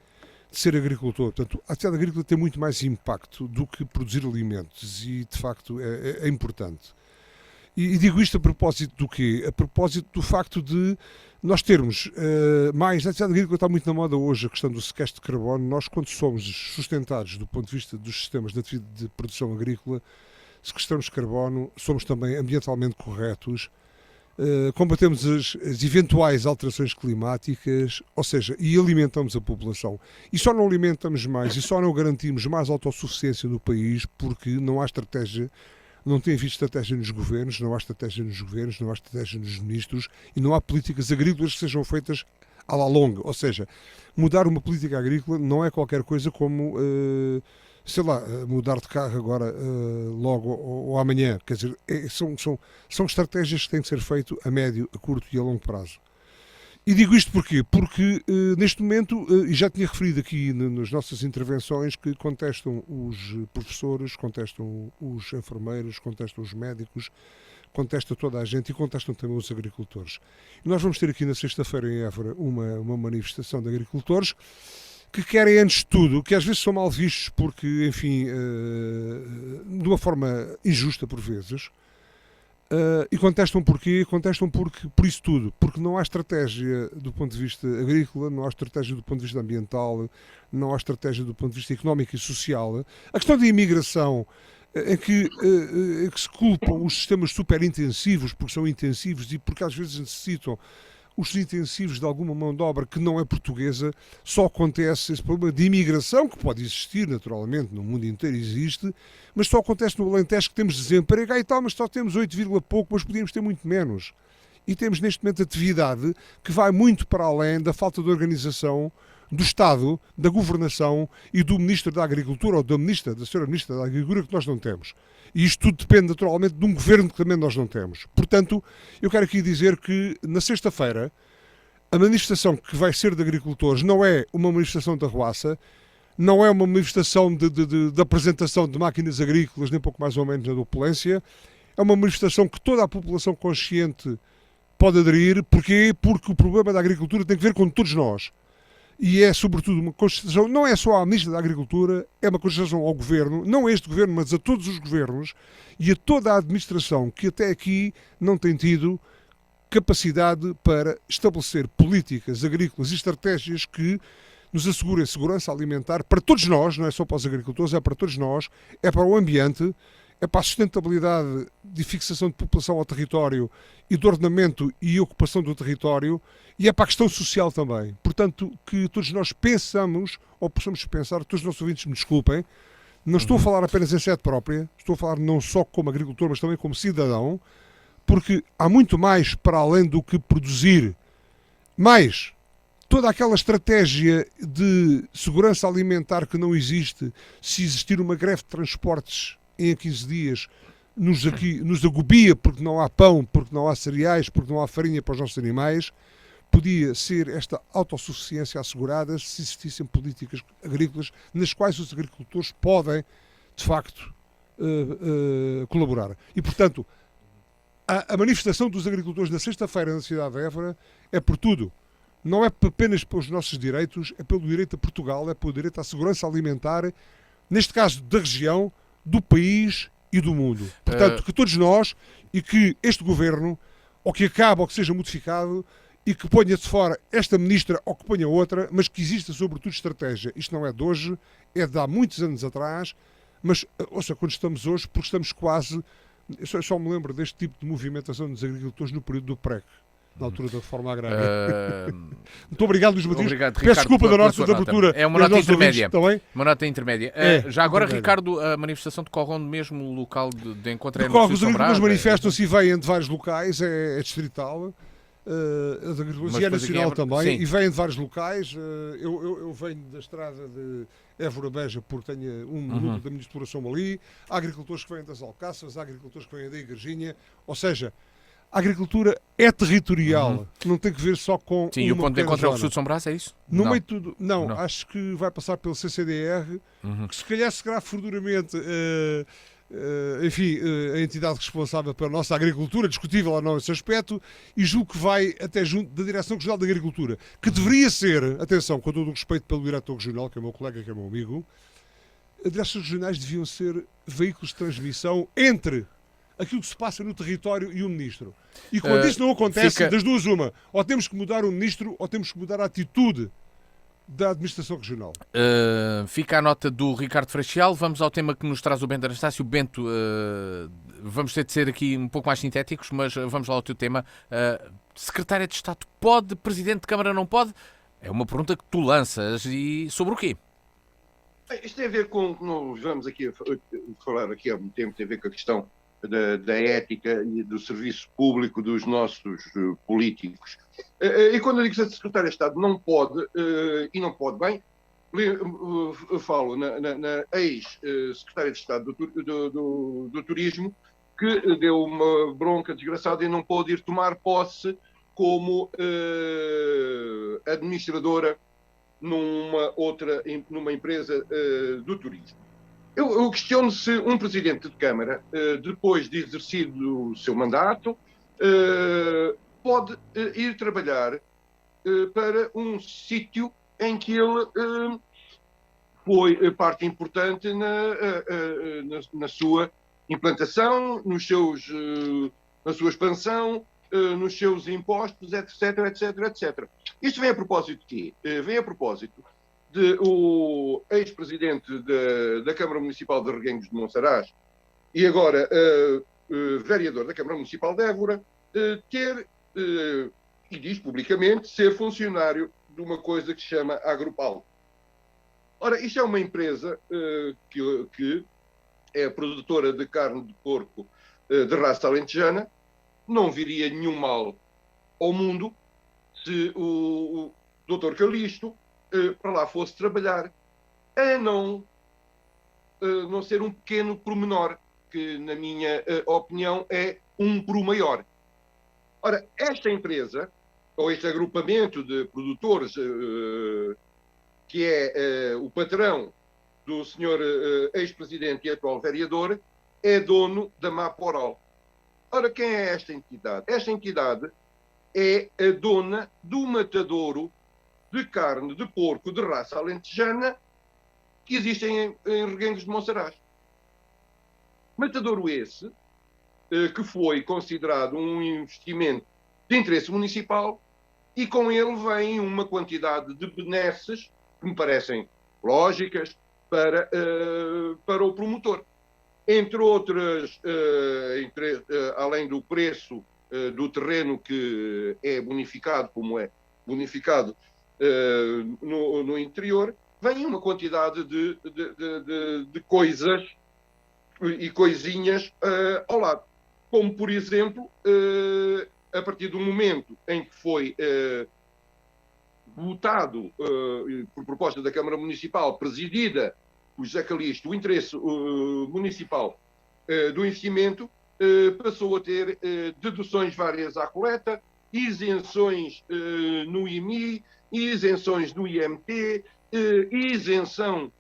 de ser agricultor. Portanto, a atividade agrícola tem muito mais impacto do que produzir alimentos e, de facto, é importante. E digo isto a propósito do quê? A propósito do facto de nós termos mais... A atividade agrícola está muito na moda hoje, a questão do sequestro de carbono. Nós, quando somos sustentados do ponto de vista dos sistemas de produção agrícola, sequestramos carbono, somos também ambientalmente corretos, combatemos as eventuais alterações climáticas, ou seja, e alimentamos a população. E só não alimentamos mais e só não garantimos mais autossuficiência no país porque não há estratégia, não tem havido estratégia nos governos, não há estratégia nos ministros e não há políticas agrícolas que sejam feitas à la longa. Ou seja, mudar uma política agrícola não é qualquer coisa como... mudar de carro agora logo ou amanhã. Quer dizer, são estratégias que têm de ser feitas a médio, a curto e a longo prazo. E digo isto porquê? Porque neste momento, e já tinha referido aqui nas nossas intervenções, que contestam os professores, contestam os enfermeiros, contestam os médicos, contesta toda a gente e contestam também os agricultores. E nós vamos ter aqui na sexta-feira em Évora uma manifestação de agricultores que querem, antes de tudo, que às vezes são mal vistos porque, enfim, de uma forma injusta por vezes, e contestam porquê? Contestam por isso tudo, porque não há estratégia do ponto de vista agrícola, não há estratégia do ponto de vista ambiental, não há estratégia do ponto de vista económico e social. A questão da imigração, em que se culpam os sistemas superintensivos, porque são intensivos e porque às vezes necessitam os intensivos de alguma mão de obra que não é portuguesa, só acontece esse problema de imigração, que pode existir naturalmente, no mundo inteiro existe, mas só acontece no Alentejo que temos desemprego e tal, mas só temos 8, pouco, mas podíamos ter muito menos. E temos neste momento atividade que vai muito para além da falta de organização do Estado, da governação e do Ministro da Agricultura ou da Senhora Ministra da Agricultura que nós não temos. E isto tudo depende naturalmente de um governo que também nós não temos. Portanto, eu quero aqui dizer que na sexta-feira a manifestação que vai ser de agricultores não é uma manifestação da arruaça, não é uma manifestação de apresentação de máquinas agrícolas, nem pouco mais ou menos na da opulência, é uma manifestação que toda a população consciente pode aderir. Porquê? Porque o problema da agricultura tem que ver com todos nós. E é, sobretudo, uma constatação, não é só à Ministra da Agricultura, é uma constatação ao Governo, não a este Governo, mas a todos os Governos e a toda a administração que até aqui não tem tido capacidade para estabelecer políticas agrícolas e estratégias que nos assegurem segurança alimentar para todos nós, não é só para os agricultores, é para todos nós, é para o ambiente, é para a sustentabilidade de fixação de população ao território e de ordenamento e ocupação do território, e é para a questão social também. Portanto, que todos nós pensamos, ou possamos pensar, todos os nossos ouvintes me desculpem, não estou a falar apenas em sede própria, estou a falar não só como agricultor, mas também como cidadão, porque há muito mais para além do que produzir. Mais, toda aquela estratégia de segurança alimentar que não existe, se existir uma greve de transportes em 15 dias, nos agobia porque não há pão, porque não há cereais, porque não há farinha para os nossos animais, podia ser esta autossuficiência assegurada se existissem políticas agrícolas nas quais os agricultores podem, de facto, colaborar. E, portanto, a manifestação dos agricultores na sexta-feira na cidade de Évora é por tudo. Não é apenas pelos nossos direitos, é pelo direito a Portugal, é pelo direito à segurança alimentar, neste caso da região, do país e do mundo. Portanto, que todos nós e que este governo, ou que acabe ou que seja modificado, e que ponha de fora esta ministra ou que ponha outra, mas que exista sobretudo estratégia. Isto não é de hoje, é de há muitos anos atrás, mas, ouça, quando estamos hoje, porque estamos quase... Eu só me lembro deste tipo de movimentação dos agricultores no período do PREC, na altura da reforma agrária. Muito obrigado, Luís Matias. Obrigado, Peço Ricardo, desculpa da nossa abertura. É uma nota intermédia. Uma nota intermédia. Já agora, intermédia. Ricardo, a manifestação decorre onde mesmo o local de encontro? Decorre, os agricultores manifestam-se e vêm de vários locais, é distrital. As agricultores e é nacional também, sim. E vêm de vários locais. Eu venho da estrada de Évora-Beja porque tenho núcleo da minha exploração ali. Há agricultores que vêm das Alcáçovas, há agricultores que vêm da Igrejinha. Ou seja, a agricultura é territorial, não tem que ver só com. Sim, e o ponto de encontro é o Sul de São Brás, é isso? No meio de tudo, não, acho que vai passar pelo CCDR, que se calhar será futuramente. Enfim, a entidade responsável pela nossa agricultura, discutível ou não esse aspecto, e julgo que vai até junto da Direção-Regional da Agricultura, que deveria ser, atenção, com todo o respeito pelo diretor regional, que é o meu colega, que é o meu amigo, as direções regionais deviam ser veículos de transmissão entre aquilo que se passa no território e o ministro. E quando isso não acontece, das duas uma, ou temos que mudar o ministro, ou temos que mudar a atitude da administração regional. Fica a nota do Ricardo Freixal. Vamos ao tema que nos traz o Bento Anastácio. Bento, vamos ter de ser aqui um pouco mais sintéticos, mas vamos lá ao teu tema. Secretária de Estado pode? Presidente de Câmara não pode? É uma pergunta que tu lanças. E sobre o quê? Isto tem a ver com... Nós vamos aqui falar aqui há muito tempo, tem a ver com a questão da ética e do serviço público dos nossos políticos. E quando eu digo que a Secretária de Estado não pode, e não pode bem, eu falo na ex-Secretária de Estado do Turismo, que deu uma bronca desgraçada e não pôde ir tomar posse como administradora numa empresa do turismo. Eu questiono se um Presidente de Câmara, depois de exercido o seu mandato, pode ir trabalhar para um sítio em que ele foi parte importante na sua implantação, na sua expansão, nos seus impostos, etc, etc, etc. Isto vem a propósito de quê? Vem a propósito de o ex-presidente da Câmara Municipal de Reguengos de Monsaraz e agora vereador da Câmara Municipal de Évora ter, e diz publicamente, ser funcionário de uma coisa que se chama Agropal. Ora, isto é uma empresa que é produtora de carne de porco de raça alentejana. Não viria nenhum mal ao mundo se o Dr. Calixto para lá fosse trabalhar, a não ser um pequeno pormenor, que na minha opinião é um por maior. Ora, esta empresa, ou este agrupamento de produtores, que é o patrão do senhor ex-presidente e atual vereador, é dono da Maporal. Ora, quem é esta entidade? Esta entidade é a dona do matadouro de carne de porco de raça alentejana que existem em Reguengos de Monsaraz. Matadouro esse, que foi considerado um investimento de interesse municipal, e com ele vem uma quantidade de benesses que me parecem lógicas para o promotor. Entre outras, além do preço do terreno que é bonificado, como é bonificado no interior, vem uma quantidade de coisas e coisinhas ao lado. Como, por exemplo, a partir do momento em que foi votado, por proposta da Câmara Municipal, presidida por José Calixto, o interesse municipal do investimento, passou a ter deduções várias à coleta, isenções no IMI, isenções no IMT, isenção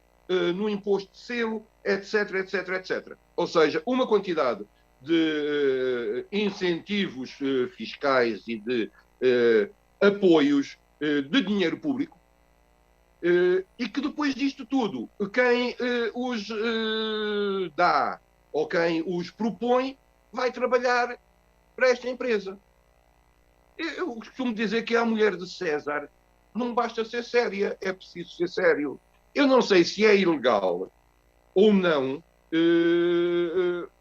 no imposto de selo, etc, etc, etc. Ou seja, uma quantidade de incentivos fiscais e de apoios de dinheiro público, e que depois disto tudo, quem os dá ou quem os propõe vai trabalhar para esta empresa. Eu costumo dizer que a mulher de César não basta ser séria, é preciso ser sério. Eu não sei se é ilegal ou não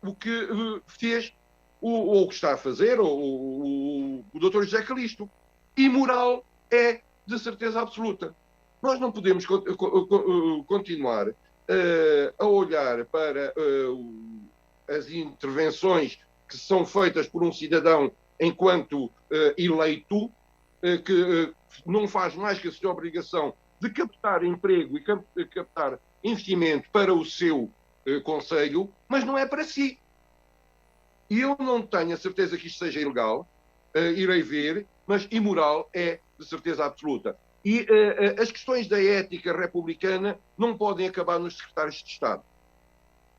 o que fez ou o que está a fazer o Dr. José Calixto. Imoral é de certeza absoluta. Nós não podemos continuar a olhar para as intervenções que são feitas por um cidadão enquanto eleito, que não faz mais que a sua obrigação de captar emprego e captar investimento para o seu concelho, mas não é para si. E eu não tenho a certeza que isto seja ilegal, irei ver, mas imoral é de certeza absoluta. E as questões da ética republicana não podem acabar nos secretários de Estado.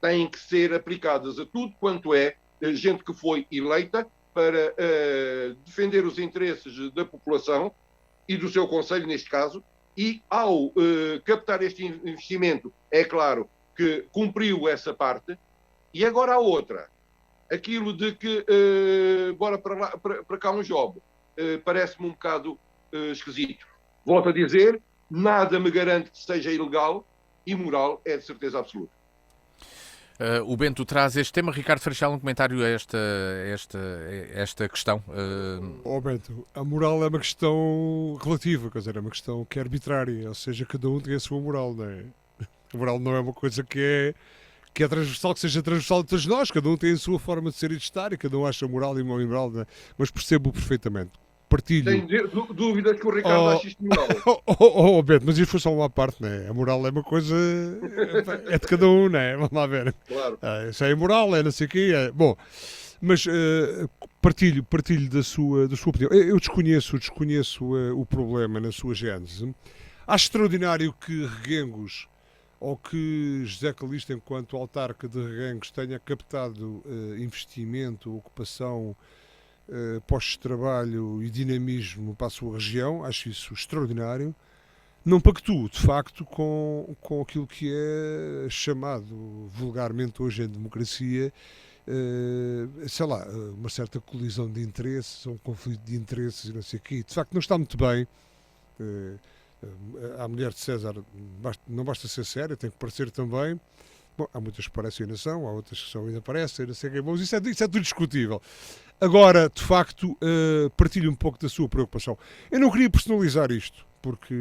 Têm que ser aplicadas a tudo quanto é gente que foi eleita para defender os interesses da população e do seu concelho, neste caso, e ao captar este investimento, é claro que cumpriu essa parte. E agora a outra, aquilo de que bora para cá um job, parece-me um bocado esquisito. Volto a dizer, nada me garante que seja ilegal, imoral é de certeza absoluta. O Bento traz este tema. Ricardo Freixal, um comentário a esta questão. Bento, a moral é uma questão relativa, quer dizer, é uma questão que é arbitrária, ou seja, cada um tem a sua moral, não é? A moral não é uma coisa que é transversal, que seja transversal de todos nós, cada um tem a sua forma de ser e de estar, e cada um acha moral e não imoral, não é? Mas percebo perfeitamente. Partilho. Tenho dúvidas que o Ricardo acha isto moral. Bento, mas isso foi só uma parte, não é? A moral é uma coisa. É de cada um, não é? Vamos lá ver. Claro. Isso é imoral, é não sei o quê. Bom, mas partilho da sua opinião. Eu desconheço o problema na sua gênese. Acho extraordinário que Reguengos, ou que José Calixto, enquanto autarca de Reguengos, tenha captado investimento, ocupação, postos de trabalho e dinamismo para a sua região. Acho isso extraordinário. Não pactuo, de facto, com aquilo que é chamado vulgarmente hoje em democracia, sei lá, uma certa colisão de interesses, um conflito de interesses e não sei o quê. De facto, não está muito bem. A mulher de César não basta ser séria, tem que parecer também. Bom, há muitas que parecem e não são, há outras que são e não parecem, não sei o quê. Bom, isso é tudo discutível. Agora, de facto, partilho um pouco da sua preocupação. Eu não queria personalizar isto, porque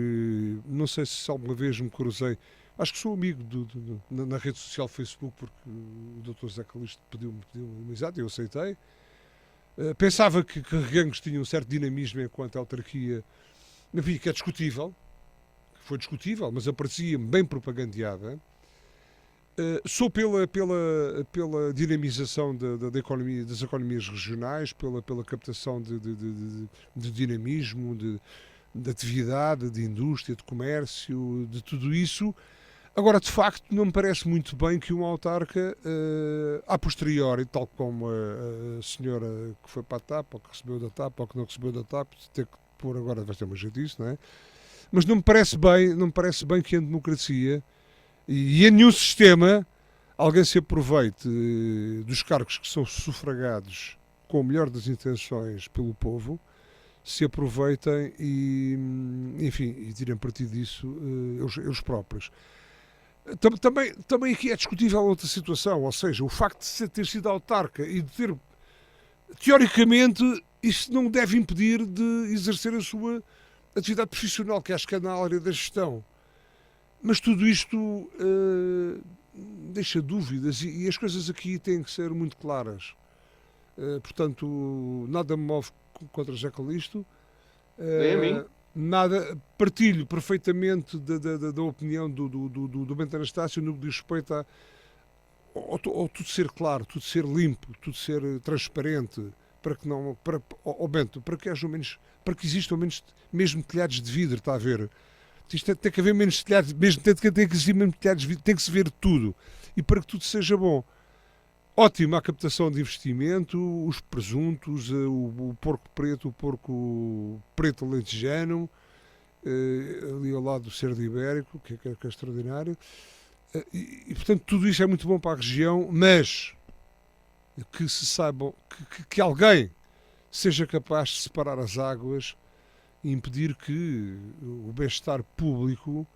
não sei se alguma vez me cruzei. Acho que sou amigo na rede social Facebook, porque o Dr. José Calixto pediu-me uma amizade e eu aceitei. Pensava que Reguengos tinha um certo dinamismo enquanto autarquia, enfim, que é discutível, que foi discutível, mas aparecia-me bem propagandeada. Sou pela dinamização da economia, das economias regionais, pela captação de dinamismo, de atividade, de indústria, de comércio, de tudo isso. Agora, de facto, não me parece muito bem que um autarca, a posteriori, tal como a senhora que foi para a TAP, ou que recebeu da TAP, ou que não recebeu da TAP, ter que pôr agora, vai ter uma jeidice, não é? Mas não me parece bem que em democracia e em nenhum sistema alguém se aproveite dos cargos que são sufragados com o melhor das intenções pelo povo, se aproveitem e, enfim, e tirem partido disso eles próprios. Também aqui é discutível outra situação, ou seja, o facto de ter sido autarca e de ter, teoricamente, isso não deve impedir de exercer a sua atividade profissional, que acho que é na área da gestão. Mas tudo isto deixa dúvidas e as coisas aqui têm que ser muito claras. Portanto, nada me move contra José Calixto. Nem a mim. Nada, partilho perfeitamente da opinião do Bento Anastácio no que diz respeito ao tudo ser claro, tudo ser limpo, tudo ser transparente, para que não, Bento, para que haja ao menos, para que existam ao menos mesmo telhados de vidro, está a ver? Isto tem que haver menos telhados, mesmo tem que existir menos telhados de vidro, tem que se ver tudo, e para que tudo seja bom. Ótima a captação de investimento, os presuntos, o porco preto alentejano, ali ao lado do cerdo ibérico, que é extraordinário. E, portanto, tudo isto é muito bom para a região, mas que se saibam, que alguém seja capaz de separar as águas e impedir que o bem-estar público,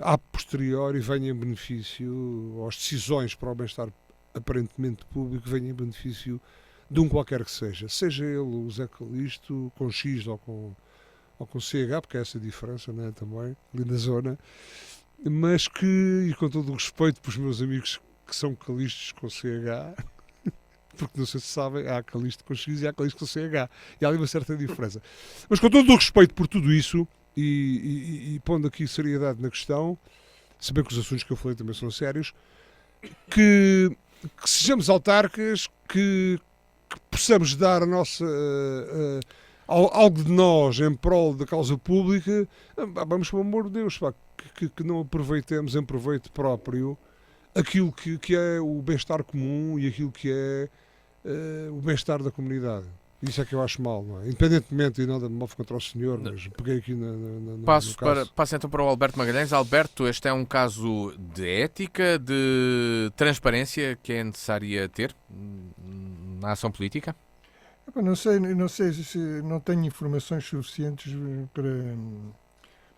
a posteriori, venha em benefício, ou as decisões para o bem-estar aparentemente público, venha em benefício de um qualquer que seja ele o Zé Calixto, com X ou com CH, porque há essa diferença, né, também, ali na zona, mas que, e com todo o respeito para os meus amigos que são Calixtos com CH, porque não sei se sabem, há Calixto com X e há Calixto com CH, e há ali uma certa diferença. Mas com todo o respeito por tudo isso, e pondo aqui seriedade na questão, se bem que os assuntos que eu falei também são sérios, que sejamos autarcas, que possamos dar a nossa algo de nós em prol da causa pública, vamos, pelo amor de Deus, que não aproveitemos em proveito próprio aquilo que é o bem-estar comum e aquilo que é o bem-estar da comunidade. Isso é que eu acho mal, não é? Independentemente, e nada me move contra o senhor, mas peguei aqui no Passo caso. então para o Alberto Magalhães. Alberto, este é um caso de ética, de transparência que é necessária ter na ação política? Não sei se não tenho informações suficientes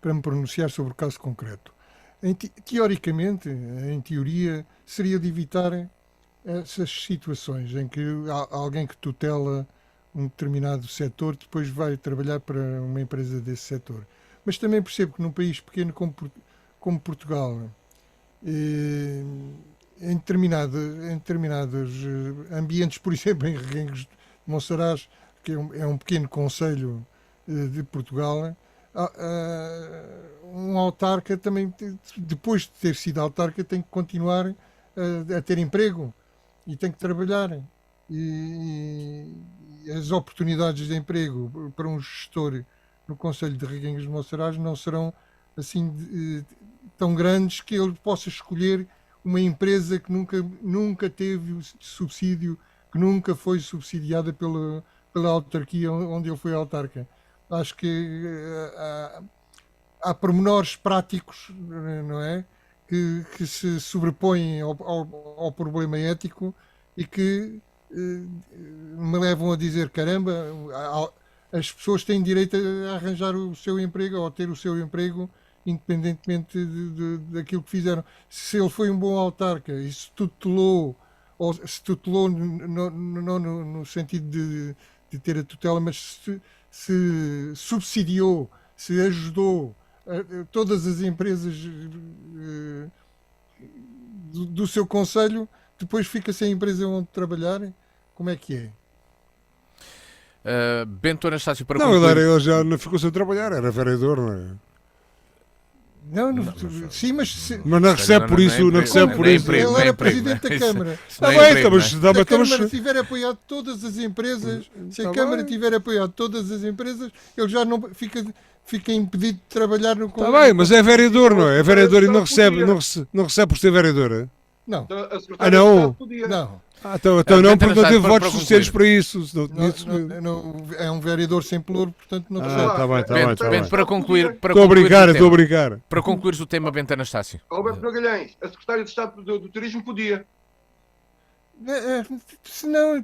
para me pronunciar sobre o caso concreto. Teoricamente, em teoria, seria de evitar essas situações em que alguém que tutela um determinado setor depois vai trabalhar para uma empresa desse setor. Mas também percebo que num país pequeno como Portugal, em determinados ambientes, por exemplo, em Reguengos de Monsaraz, que é um pequeno concelho de Portugal, um autarca também, depois de ter sido autarca, tem que continuar a ter emprego e tem que trabalhar. E as oportunidades de emprego para um gestor no concelho de Reguengos de Monsaraz não serão assim tão grandes que ele possa escolher uma empresa que nunca teve subsídio, que nunca foi subsidiada pela autarquia onde ele foi autarca. Acho que há pormenores práticos, não é? Que se sobrepõem ao problema ético e que me levam a dizer, caramba, as pessoas têm direito a arranjar o seu emprego ou a ter o seu emprego independentemente daquilo que fizeram. Se ele foi um bom autarca e se tutelou, ou se tutelou não no sentido de ter a tutela, mas se subsidiou, se ajudou todas as empresas do seu concelho, depois fica sem empresa onde trabalhar, como é que é? Bento Anastácio, para Não, concluir... ele já não ficou sem trabalhar, era vereador, não é? Sim, mas não recebe por isso, não recebe por isso. Ele era presidente da Câmara. Está bem, Se a Câmara tiver apoiado todas as empresas, tiver apoiado todas as empresas, ele já não fica impedido de trabalhar no Conselho. Está bem, mas é vereador, não é? É vereador e não recebe por ser vereador. Não. Não? Não. Então não, porque não teve votos suficientes para isso. É um vereador sem pluro, portanto não recebe. Está bem. Para concluir... Estou a brincar. Para concluir o tema, Bento Anastácio. Alberto Magalhães, a secretária de Estado do Turismo podia. Se não,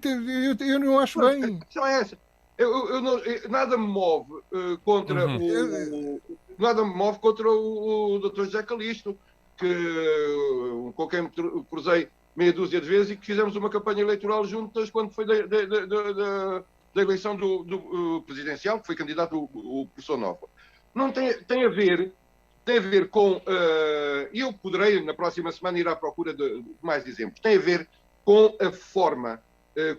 eu não acho bem. A questão é essa. nada me move contra nada me move contra o Dr. José Calixto, com quem me cruzei meia dúzia de vezes e que fizemos uma campanha eleitoral juntas quando foi da eleição do presidencial, que foi candidato o Professor Nova. Não tem a ver com, e eu poderei na próxima semana ir à procura de mais exemplos, tem a ver com a forma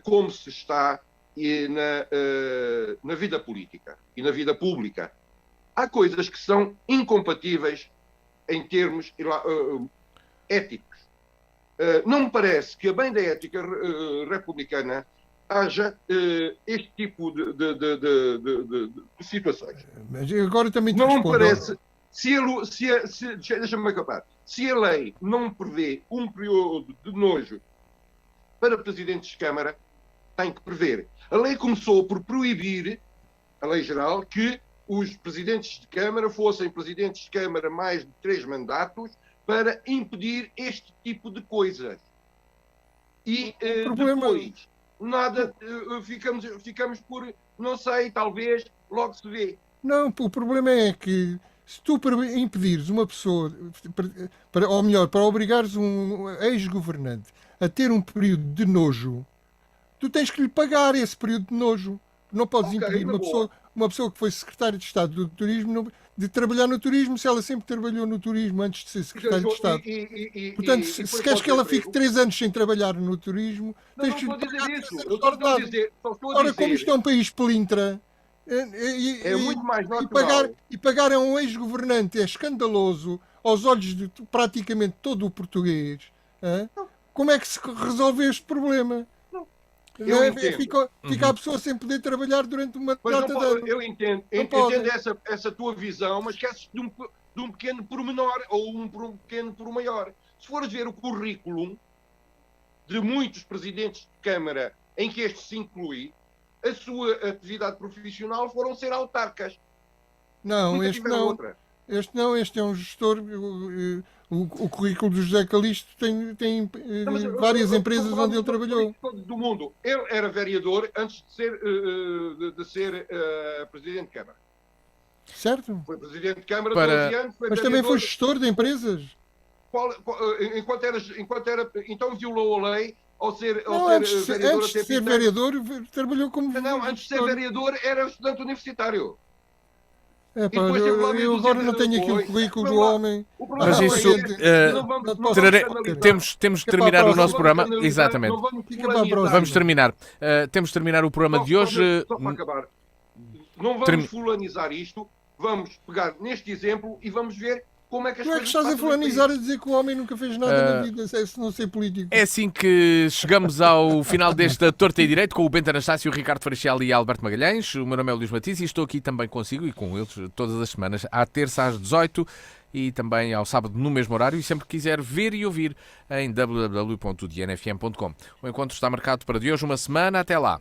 como se está na vida política e na vida pública. Há coisas que são incompatíveis em termos éticos. Não me parece que, a bem da ética republicana, haja este tipo de situações. Mas agora também te não respondo. Me parece... Deixa-me acabar. Se a lei não prevê um período de nojo para presidentes de Câmara, tem que prever. A lei começou por proibir, a lei geral, que os presidentes de Câmara fossem presidentes de Câmara mais de 3 mandatos para impedir este tipo de coisas. E depois, nada, ficamos por, não sei, talvez, logo se vê. Não, o problema é que se tu impedires uma pessoa, ou melhor, para obrigares um ex-governante a ter um período de nojo, tu tens que lhe pagar esse período de nojo. Não podes impedir uma pessoa que foi secretária de Estado do Turismo de trabalhar no turismo se ela sempre trabalhou no turismo antes de ser secretária de Estado. Portanto, se queres que ela fique 3 anos sem trabalhar no turismo, tens que lhe pagar isso. Ora, como isto é um país pelintra, é muito mais natural. E pagar a um ex-governante é escandaloso aos olhos de praticamente todo o português. Como é que se resolve este problema? Fica a pessoa sem poder trabalhar durante uma data de anos. Eu entendo essa tua visão, mas esqueces de um pequeno pormenor ou um pequeno por maior. Se fores ver o currículo de muitos presidentes de Câmara em que este se inclui, a sua atividade profissional foram ser autarcas. Não, este não. Este é um gestor. O currículo do José Calixto tem várias empresas onde ele trabalhou. Do mundo. Ele era vereador antes de ser presidente de Câmara. Certo. Foi presidente de Câmara 12 anos. Mas também foi gestor de empresas. Enquanto era, então violou a lei ao ser vereador. Antes de ser vereador, trabalhou como. Não, antes de ser vereador, era estudante universitário. Eu agora não tenho aqui o currículo do homem. Mas isso temos de terminar o nosso programa. Exatamente. Vamos terminar. Temos de terminar o programa de hoje. Só para acabar. Não vamos fulanizar isto. Vamos pegar neste exemplo e vamos ver como é que as coisas. Estás a fulanizar a dizer que o homem nunca fez nada na vida, se não ser político. É assim que chegamos ao final desta Torta e Direito com o Bento Anastácio, o Ricardo Freixal e Alberto Magalhães. O meu nome é Luís Matias e estou aqui também consigo e com eles todas as semanas, à terça às 18 e também ao sábado no mesmo horário. E sempre que quiser ver e ouvir em www.dnfm.com. O encontro está marcado para de hoje uma semana. Até lá.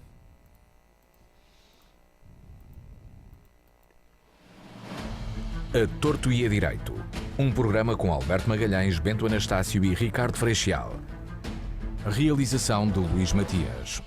A Torto e a Direito. Um programa com Alberto Magalhães, Bento Anastácio e Ricardo Freixal. Realização de Luís Matias.